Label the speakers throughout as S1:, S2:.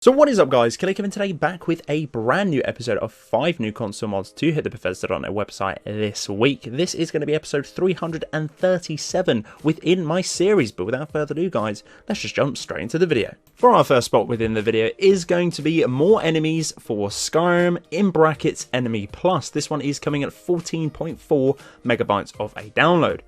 S1: So what is up guys, Killerkev, and today back with a brand new episode of 5 new console mods to hit the Bethesda.net website this week. This is going to be episode 337 within my series, but without further ado guys, let's just jump straight into the video. For our first spot within the video is going to be more enemies for Skyrim, in brackets enemy plus. This one is coming at 14.4 megabytes of a download.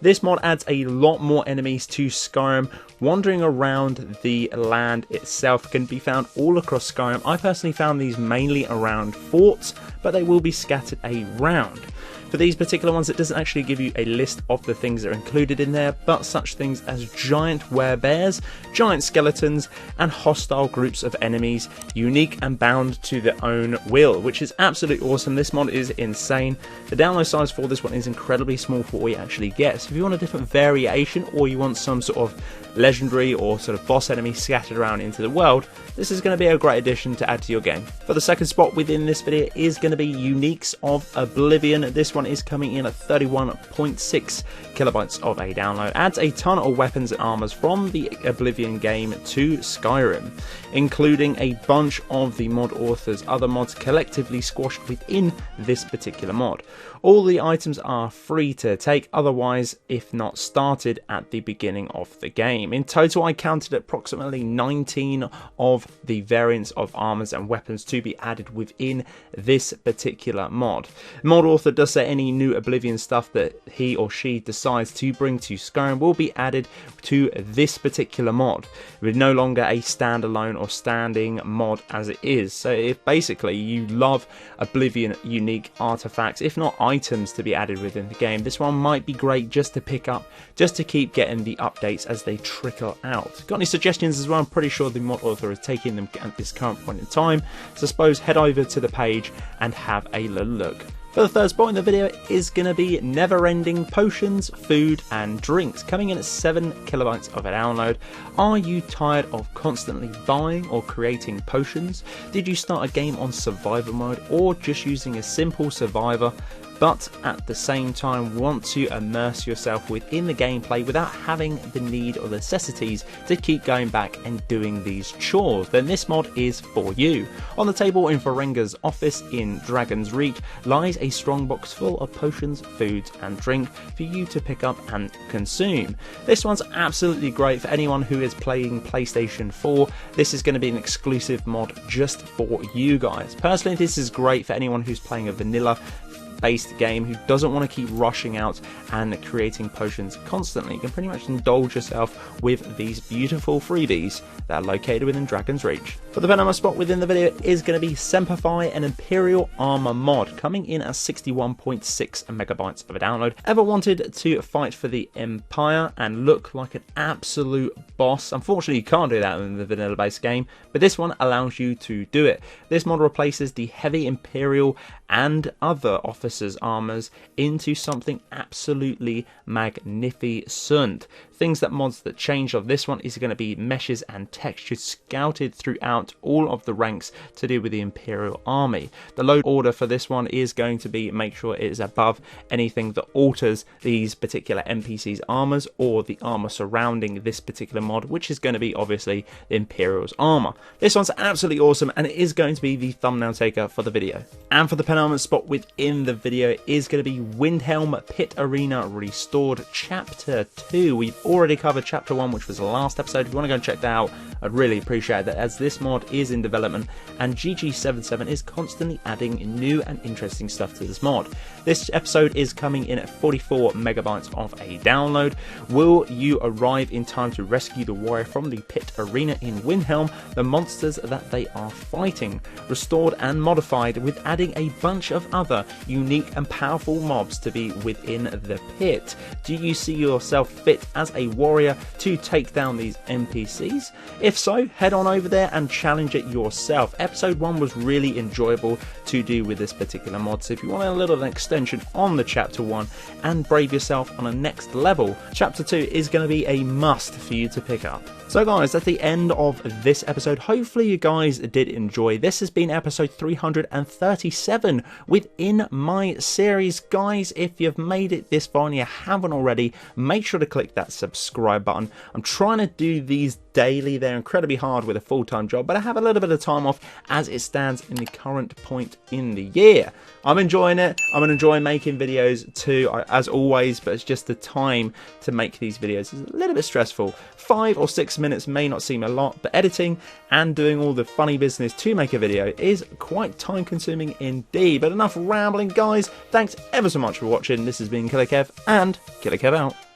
S1: This mod adds a lot more enemies to Skyrim. Wandering around the land itself can be found all across Skyrim. I personally found these mainly around forts, but they will be scattered around. For these particular ones, it doesn't actually give you a list of the things that are included in there, but such things as giant werebears, giant skeletons, and hostile groups of enemies, unique and bound to their own will, which is absolutely awesome. This mod is insane. The download size for this one is incredibly small for what you actually get. So if you want a different variation, or you want some sort of legendary or sort of boss enemy scattered around into the world, this is going to be a great addition to add to your game. For the second spot within this video is going to be uniques of Oblivion. This one is coming in at 31.6 kilobytes of a download. Adds a ton of weapons and armors from the Oblivion game to Skyrim, including a bunch of the mod authors' other mods collectively squashed within this particular mod. All the items are free to take otherwise, if not started at the beginning of the game. In total, I counted approximately 19 of the variants of armors and weapons to be added within this particular mod. The mod author does say any new Oblivion stuff that he or she decides to bring to Skyrim will be added to this particular mod, with no longer a standalone or standing mod as it is. So if basically you love Oblivion unique artifacts, if not items to be added within the game, this one might be great just to pick up, just to keep getting the updates as they trickle out. Got any suggestions as well? I'm pretty sure the mod author is taking them at this current point in time, so I suppose head over to the page and have a little look. For the third spot in the video is going to be Neverending Potions, Food and Drinks, coming in at 7 kilobytes of a download. Are you tired of constantly buying or creating potions? Did you start a game on survivor mode, or just using a simple survivor, but at the same time want to immerse yourself within the gameplay without having the need or necessities to keep going back and doing these chores? Then this mod is for you. On the table in Varenga's office in Dragon's Reach lies a strong box full of potions, foods and drink for you to pick up and consume. This one's absolutely great for anyone who is playing PlayStation 4. This is going to be an exclusive mod just for you guys. Personally, this is great for anyone who's playing a vanilla based game who doesn't want to keep rushing out and creating potions constantly. You can pretty much indulge yourself with these beautiful freebies that are located within Dragon's Reach. For the penultimate spot within the video is going to be Semper and Imperial Armor mod, coming in at 61.6 megabytes of a download. Ever wanted to fight for the Empire and look like an absolute boss? Unfortunately, you can't do that in the vanilla based game, but this one allows you to do it. This mod replaces the heavy Imperial and other officers' armors into something absolutely magnificent. Things that mods that change of this one is going to be meshes and textures scouted throughout all of the ranks to do with the Imperial Army. The load order for this one is going to be make sure it is above anything that alters these particular NPCs' armors or the armor surrounding this particular mod, which is going to be obviously the Imperial's armor. This one's absolutely awesome, and it is going to be the thumbnail taker for the video. And for the penultimate spot within the video is going to be Windhelm Pit Arena Restored Chapter 2. We've already covered Chapter 1, which was the last episode. If you want to go and check that out, I'd really appreciate that, as this mod is in development and GG77 is constantly adding new and interesting stuff to this mod. This episode is coming in at 44 megabytes of a download. Will you arrive in time to rescue the warrior from the pit arena in Windhelm, the monsters that they are fighting? Restored and modified with adding a bunch of other unique and powerful mobs to be within the pit. Do you see yourself fit as a warrior to take down these NPCs? If so, head on over there and challenge it yourself. Episode 1 was really enjoyable to do with this particular mod, so if you want a little extension on the Chapter 1 and brave yourself on a next level, Chapter 2 is going to be a must for you to pick up. So guys, that's the end of this episode. Hopefully you guys did enjoy. This has been episode 337 within my series. Guys, if you've made it this far and you haven't already, make sure to click that subscribe button. I'm trying to do these daily. They're incredibly hard with a full-time job, but I have a little bit of time off as it stands in the current point in the year. I'm enjoying it. I'm enjoying making videos too, as always, but it's just the time to make these videos is a little bit stressful. 5 or 6 minutes may not seem a lot, but editing and doing all the funny business to make a video is quite time consuming indeed. But enough rambling, guys. Thanks ever so much for watching. This has been Killerkev, and Killerkev out.